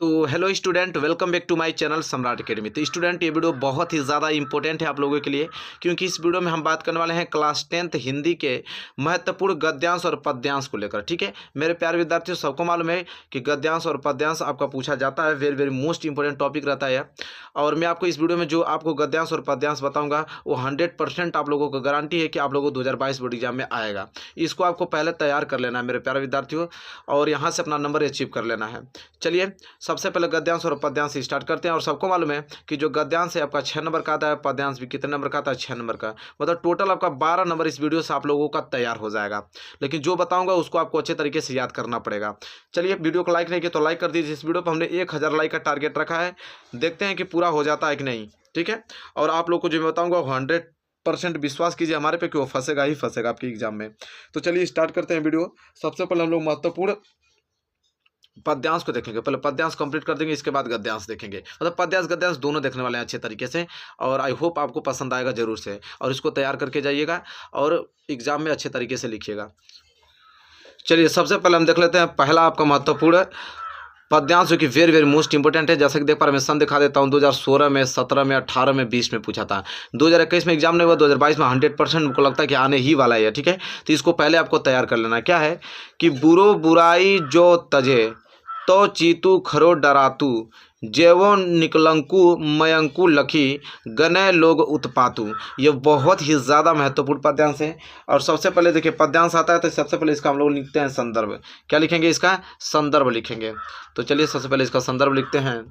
तो hello student, welcome back to my channel Samrat academy. तो student, ये वीडियो बहुत ही ज़्यादा इंपॉर्टेंट है आप लोगों के लिए, क्योंकि इस वीडियो में हम बात करने वाले हैं क्लास 10th हिंदी के महत्वपूर्ण गद्यांश और पद्यांश को लेकर। ठीक है मेरे प्यारे विद्यार्थियों, सबको मालूम है कि गद्यांश और पद्यांश आपका पूछा जाता है, very very most important topic रहता है। और मैं आपको इस वीडियो में जो आपको गद्यांश और पद्यांश बताऊँगा वो 100% आप लोगों को गारंटी है कि आप लोगों को 2022 बोर्ड एग्जाम में आएगा। इसको आपको पहले तैयार कर लेना है मेरे प्यारे विद्यार्थियों, और यहाँ से अपना नंबर अचीव कर लेना है। चलिए सबसे पहले गद्यांश और पद्यांश स्टार्ट करते हैं। और सबको मालूम है कि जो गद्यांश है आपका 6 नंबर का आता है, पद्यांश भी कितने नंबर का आता है, 6 नंबर का। मतलब टोटल आपका 12 नंबर इस वीडियो से आप लोगों का तैयार हो जाएगा। लेकिन जो बताऊंगा उसको आपको अच्छे तरीके से याद करना पड़ेगा। चलिए, वीडियो को लाइक नहीं किया तो लाइक कर दीजिए। इस वीडियो पर हमने 1000 लाइक का टारगेट रखा है, देखते हैं कि पूरा हो जाता है कि नहीं। ठीक है, और आप लोग को जो मैं बताऊँगा 100% विश्वास कीजिए हमारे पे कि वो फंसेगा ही फंसेगा आपके एग्जाम में। तो चलिए स्टार्ट करते हैं वीडियो। सबसे पहले हम लोग महत्वपूर्ण पद्यांश को देखेंगे। पहले पद्यांश कंप्लीट कर देंगे, इसके बाद गद्यांश देखेंगे। मतलब पद्यांश गद्यांश दोनों देखने वाले हैं अच्छे तरीके से, और आई होप आपको पसंद आएगा जरूर से। और इसको तैयार करके जाइएगा और एग्जाम में अच्छे तरीके से लिखिएगा। चलिए सबसे पहले हम देख लेते हैं पहला आपका महत्वपूर्ण पद्यांश, जो कि वेरी वेरी मोस्ट इंपॉर्टेंट है। जैसे कि देख पा रहे, मैं सन दिखा देता हूँ। 2016 में, 17 में, 18 में, 20 में पूछा था। 2021 में एग्जाम नहीं हुआ, 2022 में 100% मुझको लगता है कि आने ही वाला है। ठीक है, तो इसको पहले आपको तैयार कर लेना है। क्या है कि बुरो बुराई जो तजे तो चीतू खरो डरातू, जेवो निकलंकु मयंकु लखी, गने लोग उत्पातु। ये बहुत ही ज़्यादा महत्वपूर्ण पद्यांश है। और सबसे पहले देखिए, पद्यांश आता है तो सबसे पहले इसका हम लोग लिखते हैं संदर्भ। क्या लिखेंगे? इसका संदर्भ लिखेंगे। तो चलिए सबसे पहले इसका संदर्भ लिखते हैं।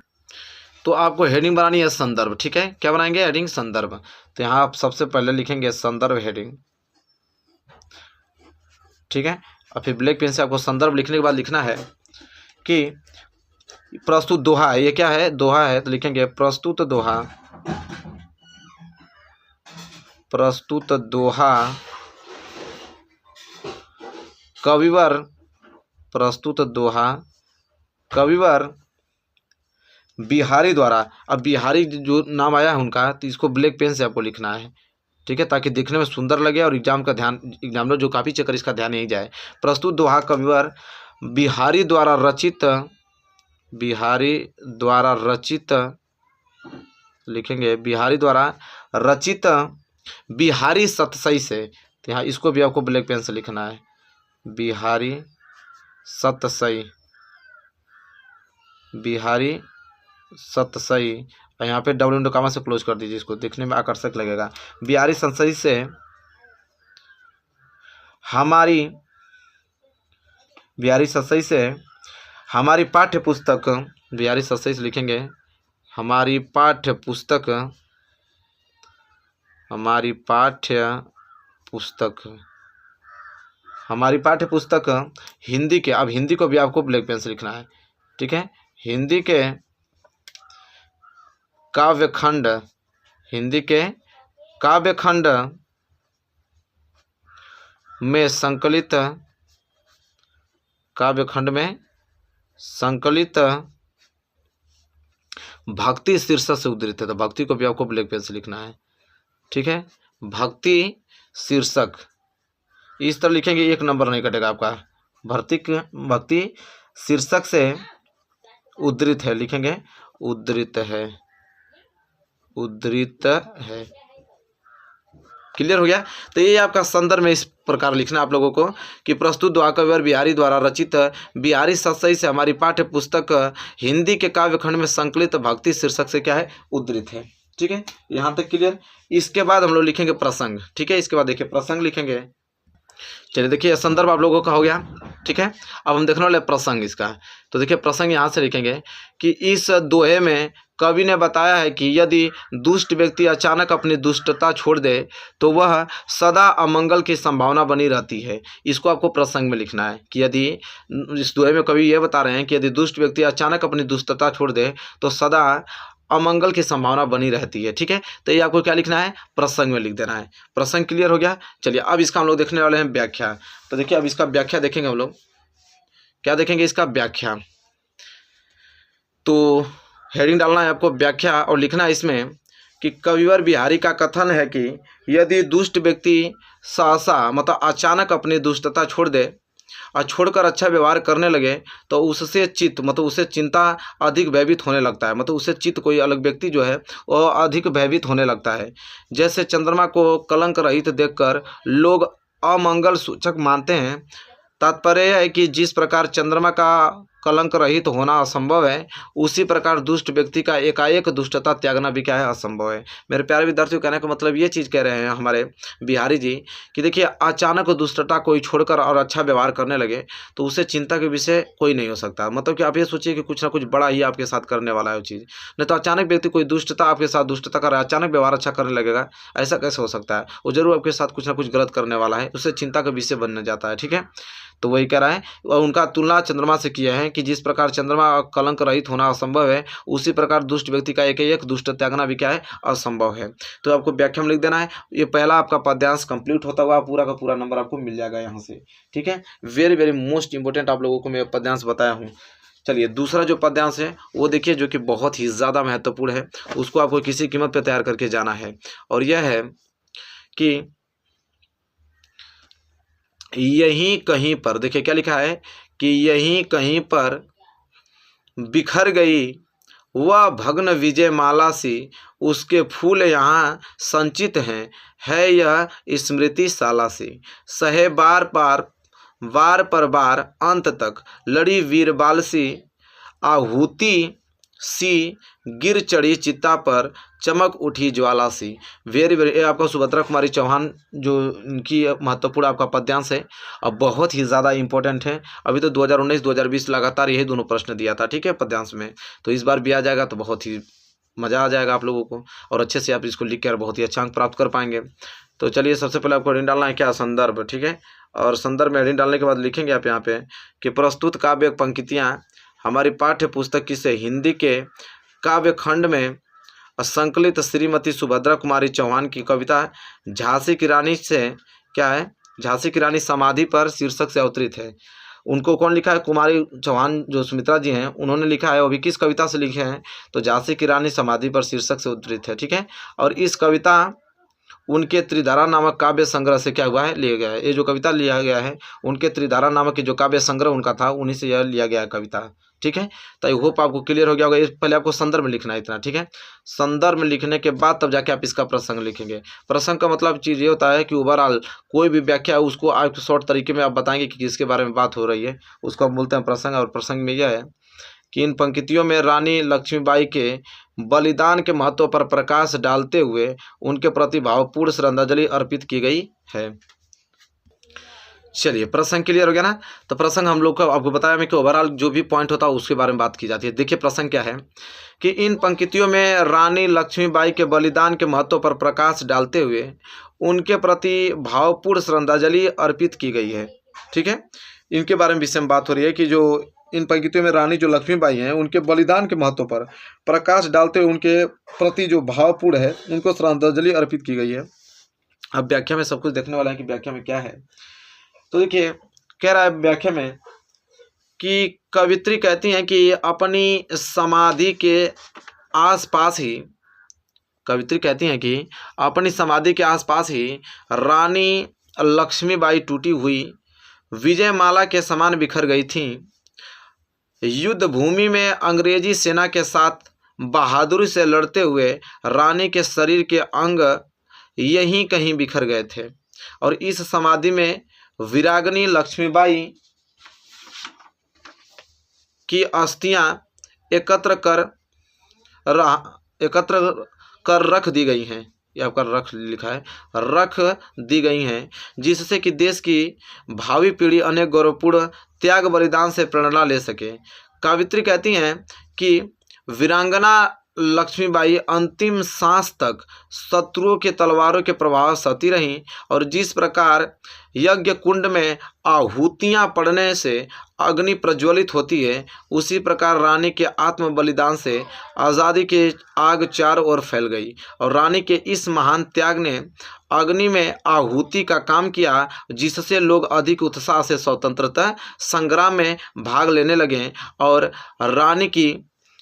तो आपको हेडिंग बनानी है संदर्भ। ठीक है, क्या बनाएंगे? हेडिंग संदर्भ। तो यहाँ आप सबसे पहले लिखेंगे संदर्भ हेडिंग। ठीक है, और फिर ब्लैक पेन से आपको संदर्भ लिखने के बाद लिखना है कि प्रस्तुत दोहा है। ये क्या है? दोहा है। तो लिखेंगे प्रस्तुत दोहा। प्रस्तुत दोहा कविवर। प्रस्तुत दोहा कविवर बिहारी द्वारा। अब बिहारी जो नाम आया है उनका, तो इसको ब्लैक पेन से आपको लिखना है। ठीक है, ताकि दिखने में सुंदर लगे और एग्जामिनर जो कॉपी चेकर इसका ध्यान नहीं जाए। प्रस्तुत दोहा कविवर बिहारी द्वारा रचित। बिहारी द्वारा रचित लिखेंगे, बिहारी द्वारा रचित बिहारी सतसई से। तो यहाँ इसको भी आपको ब्लैक पेन से लिखना है, बिहारी सतसई। बिहारी सतसई, और यहाँ पे डबल विंडो कामा से क्लोज कर दीजिए, इसको देखने में आकर्षक लगेगा। बिहारी सतसई से हमारी, बिहारी सतसई से हमारी पाठ्य पुस्तक। बिहारी सतसई से लिखेंगे हमारी पाठ्य पुस्तक। हमारी पाठ्य पुस्तक। हमारी पाठ्य पुस्तक हिंदी के। अब हिंदी को भी आपको ब्लैक पेन से लिखना है। ठीक है, हिंदी के काव्यखंड। हिंदी के काव्यखंड में संकलित। काव्यखंड में संकलित भक्ति शीर्षक से उद्धृत है। तो भक्ति को भी आपको ब्लैक पेन से लिखना है। ठीक है, भक्ति शीर्षक इस तरह लिखेंगे, 1 नंबर नहीं कटेगा आपका। भक्ति शीर्षक से उद्धृत है, लिखेंगे उद्धृत है। उद्धृत है। क्लियर हो गया? तो ये आपका संदर्भ में इस प्रकार लिखना आप लोगों को कि प्रस्तुत दोहा कविवर बिहारी द्वारा रचित बिहारी सतसई से हमारी पाठ्य पुस्तक हिंदी के काव्यखंड में संकलित भक्ति शीर्षक से क्या है? उद्धृत है। ठीक है, यहाँ तक क्लियर। इसके बाद हम लोग लिखेंगे प्रसंग। ठीक है, इसके बाद देखिए प्रसंग लिखेंगे। चलिए देखिए, संदर्भ आप लोगों का हो गया। ठीक है, अब हम देखने वाले प्रसंग इसका। तो देखिए प्रसंग यहाँ से लिखेंगे कि इस दोहे में कवि ने बताया है कि यदि दुष्ट व्यक्ति अचानक अपनी दुष्टता छोड़ दे तो वह सदा अमंगल की संभावना बनी रहती है। इसको आपको प्रसंग में लिखना है कि यदि, इस दोहे में कवि ये बता रहे हैं कि यदि दुष्ट व्यक्ति अचानक अपनी दुष्टता छोड़ दे तो सदा अमंगल की संभावना बनी रहती है। ठीक है, तो ये आपको क्या लिखना है? प्रसंग में लिख देना है। प्रसंग क्लियर हो गया। चलिए अब इसका हम लोग देखने वाले हैं व्याख्या। तो देखिए अब इसका व्याख्या देखेंगे हम लोग। क्या देखेंगे? इसका व्याख्या। तो हेडिंग डालना है आपको व्याख्या, और लिखना है इसमें कि कविवर बिहारी का कथन है कि यदि दुष्ट व्यक्ति सहसा मतलब अचानक अपनी दुष्टता छोड़ दे छोड़कर अच्छा व्यवहार करने लगे तो उससे चित्त मतलब उससे चिंता अधिक भयभीत होने लगता है, मतलब उससे चित्त कोई अलग व्यक्ति जो है वह अधिक भयभीत होने लगता है। जैसे चंद्रमा को कलंक रहित देखकर लोग अमंगल सूचक मानते हैं। तात्पर्य यह है कि जिस प्रकार चंद्रमा का कलंक रहित होना असंभव है, उसी प्रकार दुष्ट व्यक्ति का एकाएक दुष्टता त्यागना भी क्या है, असंभव है। मेरे प्यारे विद्यार्थियों, कहने का मतलब ये चीज़ कह रहे हैं हमारे बिहारी जी कि देखिए, अचानक दुष्टता कोई छोड़कर और अच्छा व्यवहार करने लगे तो उससे चिंता के विषय कोई नहीं हो सकता। मतलब कि आप ये सोचिए कि कुछ ना कुछ बड़ा ही आपके साथ करने वाला है वो चीज़। नहीं तो अचानक व्यक्ति कोई दुष्टता आपके साथ दुष्टता कर रहा है, अचानक व्यवहार अच्छा करने लगेगा, ऐसा कैसे हो सकता है? वो जरूर आपके साथ कुछ ना कुछ गलत करने वाला है, उससे चिंता का विषय बनने जाता है। ठीक है, तो वही कह रहा है और उनका तुलना चंद्रमा से किया है कि जिस प्रकार चंद्रमा कलंक रहित होना असंभव है, उसी प्रकार दुष्ट व्यक्ति का एक एक दुष्ट त्यागना भी क्या है, असंभव है। तो आपको व्याख्या में लिख देना है। ये पहला आपका पद्यांश कंप्लीट होता हुआ पूरा का पूरा नंबर आपको मिल जाएगा यहाँ से। ठीक है, वेरी वेरी मोस्ट इंपॉर्टेंट आप लोगों को मैं पद्यांश बताया हूँ। चलिए, दूसरा जो पद्यांश है वो देखिए, जो कि बहुत ही ज़्यादा महत्वपूर्ण है, उसको आपको किसी कीमत पर तैयार करके जाना है। और यह है कि यहीं कहीं पर, देखिए क्या लिखा है कि यहीं कहीं पर बिखर गई वह भग्न विजय माला सी, उसके फूल यहाँ संचित हैं, है यह स्मृति साला सी। सहे बार पर बार अंत तक लड़ी वीरबाल सी, आहुति सी गिर चढ़ी चित्ता पर, चमक उठी ज्वाला सी। वेरी वेरी, ये आपका सुभद्रा कुमारी चौहान जो इनकी महत्वपूर्ण आपका पद्यांश है, अब बहुत ही ज़्यादा इंपॉर्टेंट है। अभी तो 2019-2020 लगातार यही दोनों प्रश्न दिया था, ठीक है, पद्यांश में। तो इस बार भी आ जाएगा तो बहुत ही मज़ा आ जाएगा आप लोगों को, और अच्छे से आप इसको लिख कर बहुत ही अच्छा अंक प्राप्त कर पाएंगे। तो चलिए, सबसे पहले आपको हेडिंग डालना है क्या, संदर्भ। ठीक है, और संदर्भ में हेडिंग डालने के बाद लिखेंगे आप यहाँ पे कि प्रस्तुत काव्य पंक्तियाँ हमारी पाठ्य पुस्तक की से हिंदी के काव्य खंड में संकलित श्रीमती सुभद्रा कुमारी चौहान की कविता झांसी की रानी से क्या है, झांसी की रानी समाधि पर शीर्षक से अवतरित है। उनको कौन लिखा है, कुमारी चौहान जो सुमित्रा जी हैं उन्होंने लिखा है। वो भी किस कविता से लिखे हैं, तो झांसी की रानी समाधि पर शीर्षक से अवतरित है। ठीक है, और इस कविता उनके त्रिधारा नामक काव्य संग्रह से क्या हुआ है, लिया गया है। ये जो कविता लिया गया है उनके त्रिधारा नामक के जो काव्य संग्रह उनका था, उन्हीं से यह लिया गया है कविता। ठीक है, तो आई होप आपको क्लियर हो गया होगा। पहले आपको संदर्भ में लिखना है इतना। ठीक है, संदर्भ में लिखने के बाद तब जाके आप इसका प्रसंग लिखेंगे। प्रसंग का मतलब चीज़ ये होता है कि ओवरऑल कोई भी व्याख्या है उसको आप शॉर्ट तरीके में आप बताएंगे कि किसके बारे में बात हो रही है, उसको आप बोलते हैं प्रसंग। और प्रसंग में यह है कि इन पंक्तियों में रानी लक्ष्मीबाई के बलिदान के महत्व पर प्रकाश डालते हुए उनके प्रति भावपूर्ण श्रद्धांजलि अर्पित की गई है। चलिए, प्रसंग क्लियर हो गया ना। तो प्रसंग हम लोग को आपको बताया मैं कि ओवरऑल जो भी पॉइंट होता है उसके बारे में बात की जाती है। देखिए प्रसंग क्या है कि इन पंक्तियों में रानी लक्ष्मीबाई के बलिदान के महत्व पर प्रकाश डालते हुए उनके प्रति भावपूर्ण श्रद्धांजलि अर्पित की गई है। ठीक है, इनके बारे में विषय में बात हो रही है कि जो इन पंक्तियों में रानी जो लक्ष्मीबाई हैं उनके बलिदान के महत्व पर प्रकाश डालते हुए उनके प्रति जो भावपूर्ण है उनको श्रद्धांजलि अर्पित की गई है। अब व्याख्या में सब कुछ देखने वाला है कि व्याख्या में क्या है। तो देखिए, कह रहा है व्याख्या में कि कवित्री कहती हैं कि अपनी समाधि के आसपास ही, कवित्री कहती हैं कि अपनी समाधि के आसपास ही रानी लक्ष्मीबाई टूटी हुई विजयमाला के समान बिखर गई थीं। युद्ध भूमि में अंग्रेजी सेना के साथ बहादुरी से लड़ते हुए रानी के शरीर के अंग यहीं कहीं बिखर गए थे, और इस समाधि में वीरांगनी लक्ष्मीबाई की अस्थियां एकत्र कर रख दी गई हैं। ये आपका रख लिखा है, रख दी गई हैं, जिससे कि देश की भावी पीढ़ी अनेक गौरवपूर्ण त्याग बलिदान से प्रेरणा ले सके। कवित्री कहती हैं कि वीरांगना लक्ष्मीबाई अंतिम सांस तक शत्रुओं के तलवारों के प्रभाव सहती रहीं, और जिस प्रकार यज्ञ कुंड में आहुतियां पड़ने से अग्नि प्रज्वलित होती है, उसी प्रकार रानी के आत्म बलिदान से आज़ादी की आग चारों ओर फैल गई, और रानी के इस महान त्याग ने अग्नि में आहुति का काम किया, जिससे लोग अधिक उत्साह से स्वतंत्रता संग्राम में भाग लेने लगे, और रानी की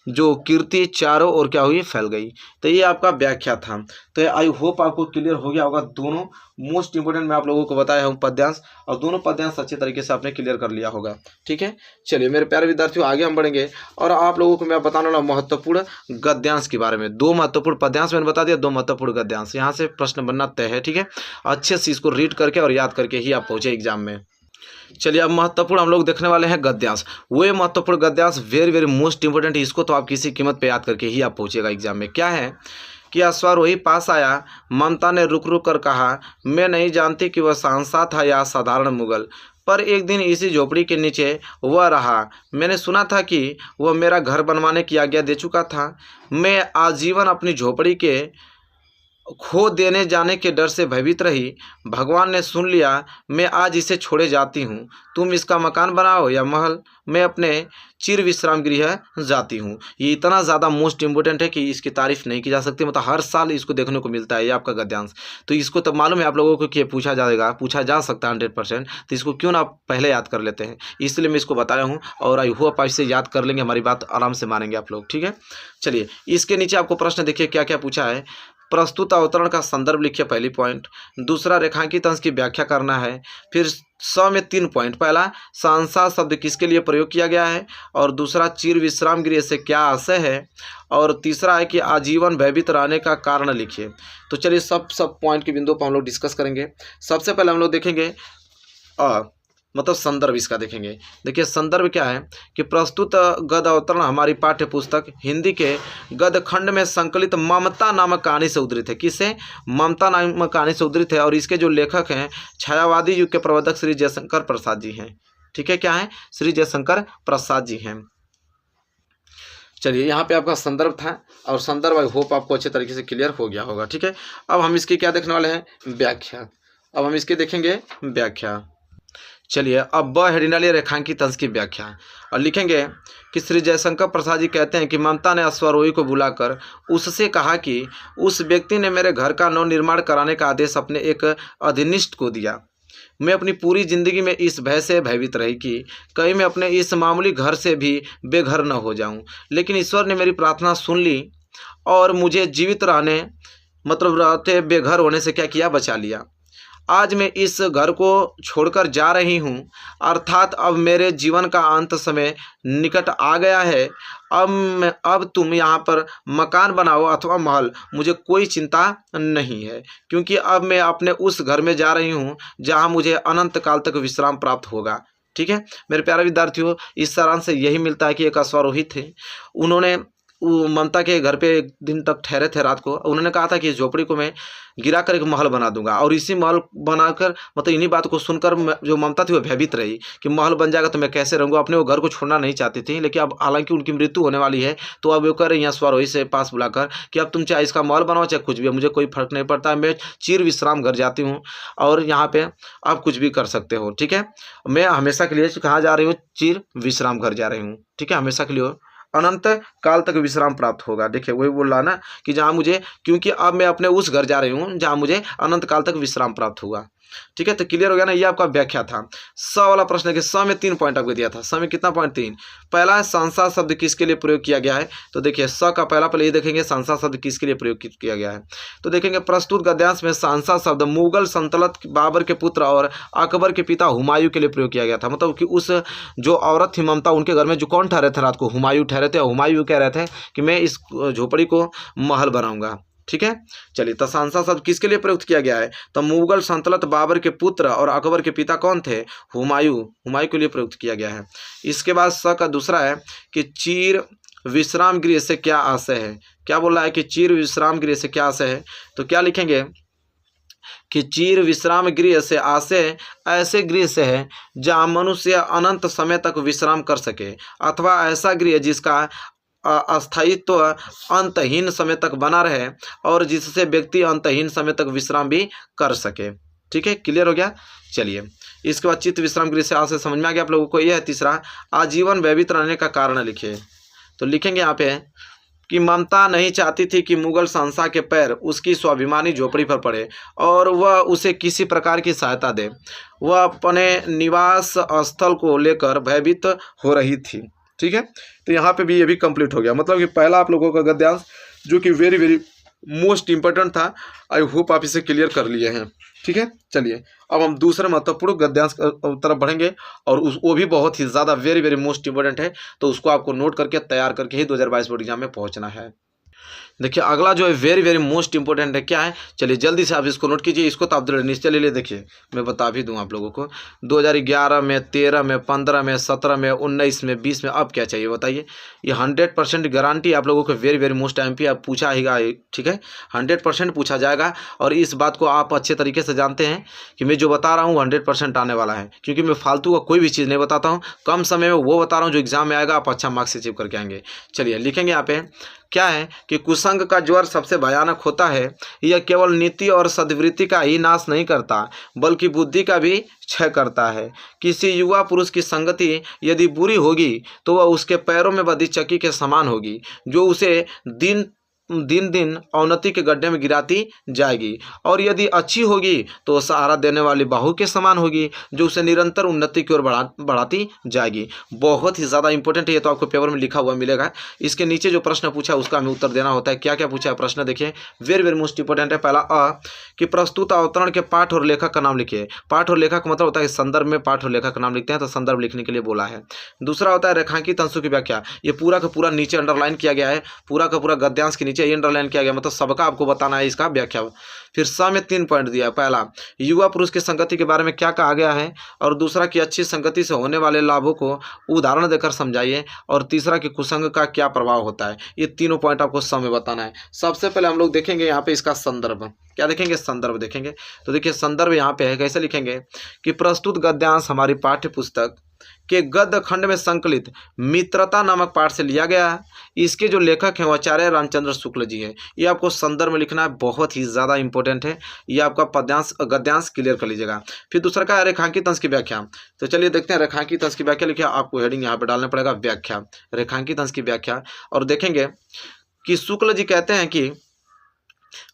जो कीर्ति चारों ओर क्या हुई, फैल गई। तो ये आपका व्याख्या था। तो आई होप आपको क्लियर हो गया होगा। दोनों मोस्ट इंपोर्टेंट मैं आप लोगों को बताया हूँ पद्यांश, और दोनों पद्यांश अच्छे तरीके से आपने क्लियर कर लिया होगा। ठीक है, चलिए मेरे प्यारे विद्यार्थियों आगे हम बढ़ेंगे और आप लोगों को मैं बताने वाला महत्वपूर्ण गद्यांश के बारे में। 2 महत्वपूर्ण पद्यांश मैंने बता दिया, 2 महत्वपूर्ण गद्यांश। यहाँ से प्रश्न बनना तय है। ठीक है, अच्छे से इसको रीड करके और याद करके ही आप पहुंचे एग्जाम में। चलिए अब महत्वपूर्ण हम लोग देखने वाले हैं गद्यांश। वो महत्वपूर्ण गद्यांश वेरी वेरी मोस्ट इंपोर्टेंट, इसको तो आप किसी कीमत पे याद करके ही आप पहुंचेगा एग्जाम में। क्या है कि अश्वारोही पास आया, ममता ने रुक रुक कर कहा, मैं नहीं जानती कि वह शहंशाह था या साधारण मुगल, पर एक दिन इसी झोपड़ी के नीचे वह रहा। मैंने सुना था कि वह मेरा घर बनवाने की आज्ञा दे चुका था। मैं आजीवन अपनी झोपड़ी के खो देने जाने के डर से भयभीत रही। भगवान ने सुन लिया, मैं आज इसे छोड़े जाती हूँ। तुम इसका मकान बनाओ या महल, मैं अपने चिर विश्राम गृह जाती हूँ। ये इतना ज़्यादा मोस्ट इंपोर्टेंट है कि इसकी तारीफ नहीं की जा सकती। मतलब हर साल इसको देखने को मिलता है ये आपका गद्यांश। तो इसको तो मालूम है आप लोगों को कि पूछा जाएगा, पूछा जा सकता है 100%। तो इसको क्यों ना आप पहले याद कर लेते हैं, इसलिए मैं इसको बताया हूँ। और आई होप आप इसे याद कर लेंगे, हमारी बात आराम से मानेंगे आप लोग। ठीक है, चलिए इसके नीचे आपको प्रश्न देखिए क्या क्या पूछा है। प्रस्तुत अवतरण का संदर्भ लिखिए, पहली पॉइंट। दूसरा, रेखांकित अंश की व्याख्या करना है। फिर 100 में 3 पॉइंट। पहला, शहंशाह शब्द किसके लिए प्रयोग किया गया है, और दूसरा, चिर विश्राम गृह से क्या आशय है, और तीसरा है कि आजीवन भयभीत रहने का कारण लिखिए। तो चलिए सब पॉइंट के बिंदु पर हम लोग डिस्कस करेंगे। सबसे पहले हम लोग देखेंगे मतलब संदर्भ इसका देखेंगे। देखिए संदर्भ क्या है कि प्रस्तुत गद्य अवतरण हमारी पाठ्य पुस्तक हिंदी के गद्य खंड में संकलित ममता नामक कहानी से उद्धृत है। किससे? ममता नामक कहानी से उद्धृत है। और इसके जो लेखक हैं छायावादी युग के प्रवर्तक श्री जयशंकर प्रसाद जी हैं। ठीक है, क्या है? श्री जयशंकर प्रसाद जी हैं। चलिए यहाँ पे आपका संदर्भ था, और संदर्भ आई होप आपको अच्छे तरीके से क्लियर हो गया होगा। ठीक है, अब हम इसकी क्या देखने वाले हैं? व्याख्या। अब हम इसकी देखेंगे व्याख्या। चलिए अब ब हेडिंग डालिए, रेखांकित अंश की व्याख्या, और लिखेंगे कि श्री जयशंकर प्रसाद जी कहते हैं कि ममता ने अश्वारोही को बुलाकर उससे कहा कि उस व्यक्ति ने मेरे घर का नवनिर्माण कराने का आदेश अपने एक अधीनस्थ को दिया। मैं अपनी पूरी जिंदगी में इस भय से भयभीत रही कि कहीं मैं अपने इस मामूली घर से भी बेघर न हो जाऊं, लेकिन ईश्वर ने मेरी प्रार्थना सुन ली और मुझे जीवित रहने मतलब रहते बेघर होने से क्या किया? बचा लिया। आज मैं इस घर को छोड़कर जा रही हूँ, अर्थात अब मेरे जीवन का अंत समय निकट आ गया है। अब तुम यहाँ पर मकान बनाओ अथवा महल, मुझे कोई चिंता नहीं है, क्योंकि अब मैं अपने उस घर में जा रही हूँ जहाँ मुझे अनंत काल तक विश्राम प्राप्त होगा। ठीक है मेरे प्यारे विद्यार्थियों, इस सारांश से यही मिलता है कि एक अश्वारोही थे, उन्होंने ममता के घर पे एक दिन तक ठहरे थे रात को। उन्होंने कहा था कि इस झोपड़ी को मैं गिरा कर एक महल बना दूंगा, और इसी महल बनाकर मतलब इन्हीं बात को सुनकर जो ममता थी वो भयभीत रही कि महल बन जाएगा तो मैं कैसे रहूँगा। अपने वो घर को छोड़ना नहीं चाहती थी, लेकिन अब हालांकि उनकी मृत्यु होने वाली है, तो अब वो कह रही हैं अश्वारोही से पास बुलाकर कि अब तुम चाहे इसका महल बनाओ चाहे कुछ भी, मुझे कोई फर्क नहीं पड़ता, मैं चिर विश्राम घर जाती हूँ और यहाँ पे आप कुछ भी कर सकते हो। ठीक है, मैं हमेशा के लिए कहाँ जा रही हूँ? चिर विश्राम घर जा रही हूँ। ठीक है, हमेशा के लिए अनंत काल तक विश्राम प्राप्त होगा। देखिए वही बोल रहा ना कि जहाँ मुझे, क्योंकि अब मैं अपने उस घर जा रही हूँ जहाँ मुझे अनंत काल तक विश्राम प्राप्त होगा। ठीक है, तो क्लियर हो गया ना, ये आपका व्याख्या था। 100 वाला प्रश्न के 100 में 3 पॉइंट आपको दिया था। 100 में कितना पॉइंट? 3। पहला है शहंशाह शब्द किसके लिए प्रयोग किया गया है, तो देखिए 100 का पहला पहले ये देखेंगे शहंशाह शब्द किसके लिए प्रयोग किया गया है। तो देखेंगे प्रस्तुत गद्यांश में शहंशाह शब्द मुगल सल्तनत बाबर के पुत्र और अकबर के पिता हुमायूं के लिए प्रयोग किया गया था। मतलब कि उस जो औरत थी ममता, उनके घर में जो कौन ठहरे थे रात को? हुमायूं ठहरे थे। हुमायूं कह रहे थे कि मैं इस झोपड़ी को महल बनाऊंगा। ठीक है, चलिए तो शहंशाह शब्द किसके लिए प्रयुक्त किया गया है? तो मुगल सल्तनत बाबर के पुत्र और अकबर के पिता कौन थे? हुमायूं के लिए प्रयुक्त किया गया है। इसके बाद स का दूसरा है कि चीर विश्राम गृह से क्या आशय है। क्या बोल रहा है कि चीर विश्राम गृह से क्या आशय है? तो क्या लिखेंगे कि चीर विश्राम गृह से आशय ऐसे गृह से है जहाँ मनुष्य अनंत समय तक विश्राम कर सके, अथवा ऐसा गृह जिसका अस्थायित्व अंतहीन समय तक बना रहे और जिससे व्यक्ति अंतहीन समय तक विश्राम भी कर सके। ठीक है, क्लियर हो गया। चलिए इसके बाद चित्त विश्राम गृह से आशय समझ में आ गया आप लोगों को। यह है तीसरा, आजीवन भयभीत रहने का कारण लिखिए। तो लिखेंगे यहाँ पे कि ममता नहीं चाहती थी कि मुगल शहंशाह के पैर उसकी स्वाभिमानी झोपड़ी पर पड़े और वह उसे किसी प्रकार की सहायता दे। वह अपने निवास स्थल को लेकर भयभीत हो रही थी। ठीक है, तो यहाँ पे भी ये भी कंप्लीट हो गया। मतलब कि पहला आप लोगों का गद्यांश जो कि वेरी वेरी मोस्ट इंपॉर्टेंट था, आई होप आप इसे क्लियर कर लिए हैं। ठीक है, चलिए अब हम दूसरे महत्वपूर्ण गद्यांश तरफ बढ़ेंगे और वो भी बहुत ही ज़्यादा वेरी वेरी मोस्ट इंपॉर्टेंट है, तो उसको आपको नोट करके तैयार करके ही 2022 बोर्ड एग्जाम में पहुंचना है। देखिए अगला जो है वेरी वेरी मोस्ट इंपॉर्टेंट है, क्या है, चलिए जल्दी से आप इसको नोट कीजिए। इसको तो आप निश्चय ले लिए। देखिए मैं बता भी दूं आप लोगों को, 2011 में, 13 में, 15 में, 17 में, 19 में, 20 में, अब क्या चाहिए बताइए। ये 100% गारंटी आप लोगों को वेरी वेरी मोस्ट MP आप पूछा ही, ठीक है, 100% पूछा जाएगा। और इस बात को आप अच्छे तरीके से जानते हैं कि मैं जो बता रहा हूँ 100% आने वाला है, क्योंकि मैं फालतू का कोई भी चीज़ नहीं बताता हूँ। कम समय में वो बता रहा हूँ जो एग्जाम में आएगा, आप अच्छा मार्क्स अचीव करके आएंगे। चलिए लिखेंगे यहाँ पे, क्या है कि कुसंग का ज्वर सबसे भयानक होता है। यह केवल नीति और सद्वृत्ति का ही नाश नहीं करता बल्कि बुद्धि का भी क्षय करता है। किसी युवा पुरुष की संगति यदि बुरी होगी तो वह उसके पैरों में बंधी चक्की के समान होगी, जो उसे दिन दिन अवनति के गड्ढे में गिराती जाएगी, और यदि अच्छी होगी तो वह सहारा देने वाली बाहु के समान होगी, जो उसे निरंतर उन्नति की ओर बढ़ाती जाएगी। बहुत ही ज़्यादा इंपॉर्टेंट है, ये तो आपको पेपर में लिखा हुआ मिलेगा। इसके नीचे जो प्रश्न पूछा है उसका हमें उत्तर देना होता है। क्या क्या पूछा है प्रश्न देखिए, वेरी वेरी मोस्ट इंपॉर्टेंट है। पहला कि प्रस्तुत अवतरण के पाठ और लेखक का नाम लिखिए। पाठ और लेखक का मतलब होता है संदर्भ में पाठ और लेखक का नाम लिखते हैं, तो संदर्भ लिखने के लिए बोला है। दूसरा होता है रेखांकित अंशों की व्याख्या। ये पूरा का पूरा नीचे अंडरलाइन किया गया है, पूरा का पूरा गद्यांश के नीचे ये अंडरलाइन किया गया, मतलब सबका आपको बताना है इसका व्याख्या। फिर स में 3 पॉइंट दिया है। पहला, युवा पुरुष की संगति के बारे में क्या कहा गया है, और दूसरा कि अच्छी संगति से होने वाले लाभों को उदाहरण देकर समझाइए, और तीसरा कि कुसंग का क्या प्रभाव होता है। ये तीनों पॉइंट आपको स में बताना है। सबसे पहले हम लोग देखेंगे यहाँ पे इसका संदर्भ। क्या देखेंगे, संदर्भ देखेंगे। तो देखिए संदर्भ यहाँ पे है, कैसे लिखेंगे कि प्रस्तुत गद्यांश हमारी पाठ्य पुस्तक के गद्य खंड में संकलित मित्रता नामक पाठ से लिया गया है। इसके जो लेखक हैं वो आचार्य रामचंद्र शुक्ल जी हैं। ये आपको संदर्भ में लिखना है, बहुत ही ज़्यादा इंपॉर्टेंट है। ये आपका पद्यांश गद्यांश क्लियर कर लीजिएगा। फिर दूसरा का है रेखांकित अंश की व्याख्या। तो चलिए देखते हैं रेखांकित अंश की व्याख्या लिखिए। आपको हेडिंग यहाँ पे डालना पड़ेगा, व्याख्या, रेखांकित अंश की व्याख्या। और देखेंगे कि शुक्ल जी कहते हैं कि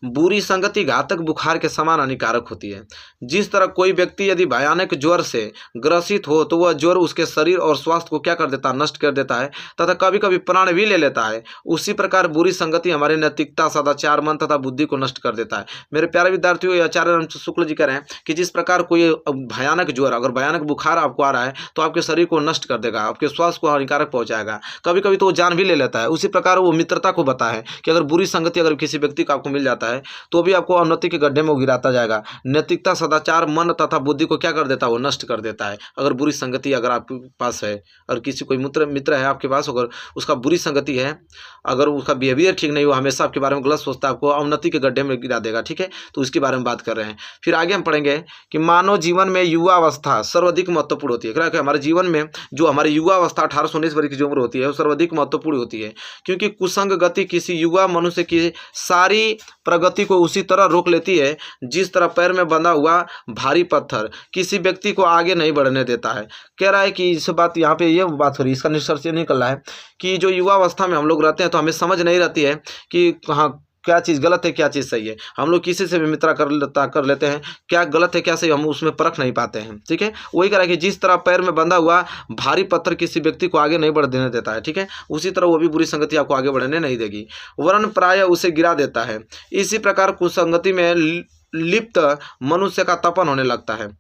बुरी संगति घातक बुखार के समान हानिकारक होती है। जिस तरह कोई व्यक्ति यदि भयानक ज्वर से ग्रसित हो तो वह ज्वर उसके शरीर और स्वास्थ्य को क्या कर देता है, नष्ट कर देता है, तथा कभी कभी प्राण भी ले लेता है। उसी प्रकार बुरी संगति हमारी नैतिकता, सदाचार, मन तथा बुद्धि को नष्ट कर देता है। मेरे प्यारे विद्यार्थियों, आचार्य रामचंद्र शुक्ल जी कह रहे हैं कि जिस प्रकार कोई भयानक ज्वर, अगर भयानक बुखार आपको आ रहा है तो आपके शरीर को नष्ट कर देगा, आपके स्वास्थ्य को हानिकारक पहुंचाएगा, कभी कभी तो वो जान भी ले लेता है। उसी प्रकार वो मित्रता को बताया है कि अगर बुरी संगति अगर किसी व्यक्ति को आपको मिल जाता है तो भी आपको अवनति के गड्ढे में गिराता जाएगा। नैतिकता, सदाचार, मन तथा बुद्धि को क्या कर देता है, वो नष्ट कर देता है। अगर बुरी संगति अगर आपके पास है, और किसी कोई मित्र है आपके पास, अगर उसका बुरी संगति है, अगर उसका बिहेवियर ठीक नहीं हो, हमेशा आपके बारे में गलत सोचता है, आपको अवनति के गड्ढे में गिरा देगा। ठीक है, तो इसके बारे में बात कर रहे हैं। फिर आगे हम पढ़ेंगे कि मानव जीवन में युवा अवस्था सर्वाधिक महत्वपूर्ण होती है। क्या हमारे जीवन में जो हमारी युवा अवस्था 18 से 19 वर्ष की जो उम्र होती है वो सर्वाधिक महत्वपूर्ण होती है, क्योंकि कुसंग गति किसी युवा मनुष्य की सारी प्रगति को उसी तरह रोक लेती है जिस तरह पैर में बंधा हुआ भारी पत्थर किसी व्यक्ति को आगे नहीं बढ़ने देता है। कह रहा है कि इस बात यहाँ पे ये बात हो रही है, इसका निष्कर्ष ये निकल रहा है कि जो युवा अवस्था में हम लोग रहते हैं तो हमें समझ नहीं रहती है कि हाँ क्या चीज़ गलत है क्या चीज़ सही है। हम लोग किसी से भी मित्र कर लेते हैं, क्या गलत है क्या सही हम उसमें परख नहीं पाते हैं। ठीक है, वही कह रहा है कि जिस तरह पैर में बंधा हुआ भारी पत्थर किसी व्यक्ति को आगे नहीं बढ़ देने देता है, ठीक है, उसी तरह वो भी बुरी संगति आपको आगे बढ़ने नहीं देगी, वरन प्राय उसे गिरा देता है। इसी प्रकार कुसंगति में लिप्त मनुष्य का तपन होने लगता है।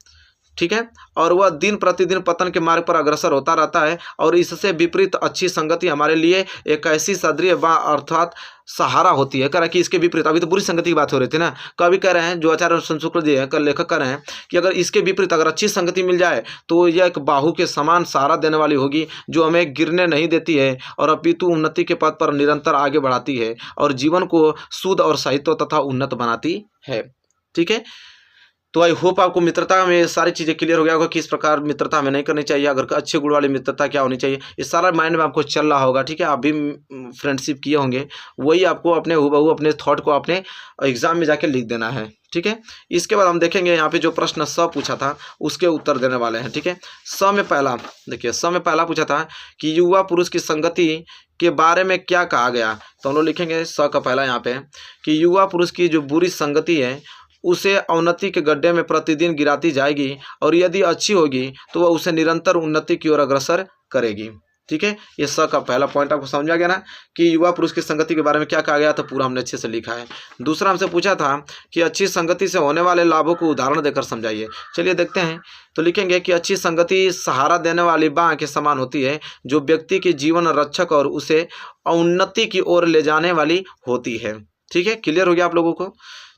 ठीक है, और वह दिन प्रतिदिन पतन के मार्ग पर अग्रसर होता रहता है। और इससे विपरीत अच्छी संगति हमारे लिए एक ऐसी सदृढ़ व अर्थात सहारा होती है। कह रहा है कि इसके विपरीत, अभी तो बुरी संगति की बात हो रही थी ना, कभी कह रहे हैं जो आचार्य शुक्ल जी हैं, लेखक कह रहे हैं कि अगर इसके विपरीत अगर अच्छी संगति मिल जाए तो यह एक बाहु के समान सहारा देने वाली होगी, जो हमें गिरने नहीं देती है और अपितु उन्नति के पथ पर निरंतर आगे बढ़ाती है और जीवन को शुद्ध और साहित्य तथा उन्नत बनाती है। ठीक है, तो आई होप आपको मित्रता में सारी चीज़ें क्लियर हो गया होगा, किस प्रकार मित्रता हमें नहीं करनी चाहिए, अगर अच्छे गुण वाली मित्रता क्या होनी चाहिए, ये सारा माइंड में आपको चल रहा होगा। ठीक है, आप भी फ्रेंडशिप किए होंगे, वही आपको अपने हूबहू अपने थॉट को अपने एग्जाम में जाके लिख देना है। ठीक है, इसके बाद हम देखेंगे यहाँ पे जो प्रश्न स पूछा था उसके उत्तर देने वाले हैं। ठीक है, स में पहला देखिए, स में पहला पूछा था कि युवा पुरुष की संगति के बारे में क्या कहा गया, तो हम लोग लिखेंगे स का पहला यहाँ पे कि युवा पुरुष की जो बुरी संगति है उसे अवनति के गड्ढे में प्रतिदिन गिराती जाएगी, और यदि अच्छी होगी तो वह उसे निरंतर उन्नति की ओर अग्रसर करेगी। ठीक है, ये स का पहला पॉइंट आपको समझ आ गया ना कि युवा पुरुष की संगति के बारे में क्या कहा गया तो पूरा हमने अच्छे से लिखा है। दूसरा हमसे पूछा था कि अच्छी संगति से होने वाले लाभों को उदाहरण देकर समझाइए। चलिए देखते हैं। तो लिखेंगे कि अच्छी संगति सहारा देने वाली बांह के समान होती है, जो व्यक्ति के जीवन रक्षक और उसे उन्नति की ओर ले जाने वाली होती है। ठीक है, क्लियर हो गया आप लोगों को?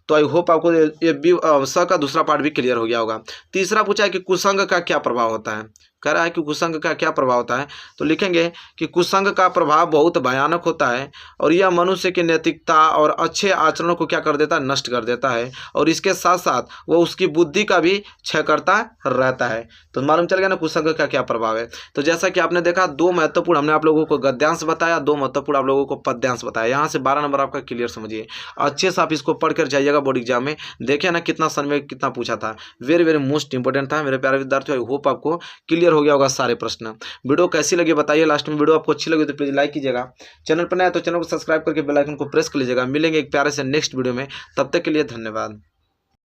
तो आई होप आपको ये भी स का दूसरा पार्ट भी क्लियर हो गया होगा। तीसरा पूछा है कि कुसंग का क्या प्रभाव होता है। कह रहा है कि कुसंग का क्या प्रभाव होता है। तो लिखेंगे कि कुसंग का प्रभाव बहुत भयानक होता है और यह मनुष्य की नैतिकता और अच्छे आचरणों को क्या कर देता है, नष्ट कर देता है, और इसके साथ साथ वह उसकी बुद्धि का भी क्षय करता रहता है। तो मालूम चल गया ना कुसंग का क्या प्रभाव है। तो जैसा कि आपने देखा, दो महत्वपूर्ण हमने आप लोगों को गद्यांश बताया, दो महत्वपूर्ण आप लोगों को पद्यांश बताया। यहाँ से 12 नंबर आपका क्लियर समझिए। अच्छे से आप इसको पढ़ कर जाइएगा बोर्ड एग्जाम में। देखिए ना कितना सन में कितना पूछा था, वेरी वेरी मोस्ट इंपॉर्टेंट था मेरे प्यारे विद्यार्थियों। आई होप आपको क्लियर हो गया होगा सारे प्रश्न। वीडियो कैसी लगी बताइए लास्ट में। वीडियो आपको अच्छी लगी तो प्लीज लाइक कीजिएगा। चैनल पर नया तो चैनल को सब्सक्राइब करके बेल आइकन को प्रेस कर लीजिएगा। मिलेंगे एक प्यारे से नेक्स्ट वीडियो में, तब तक के लिए धन्यवाद।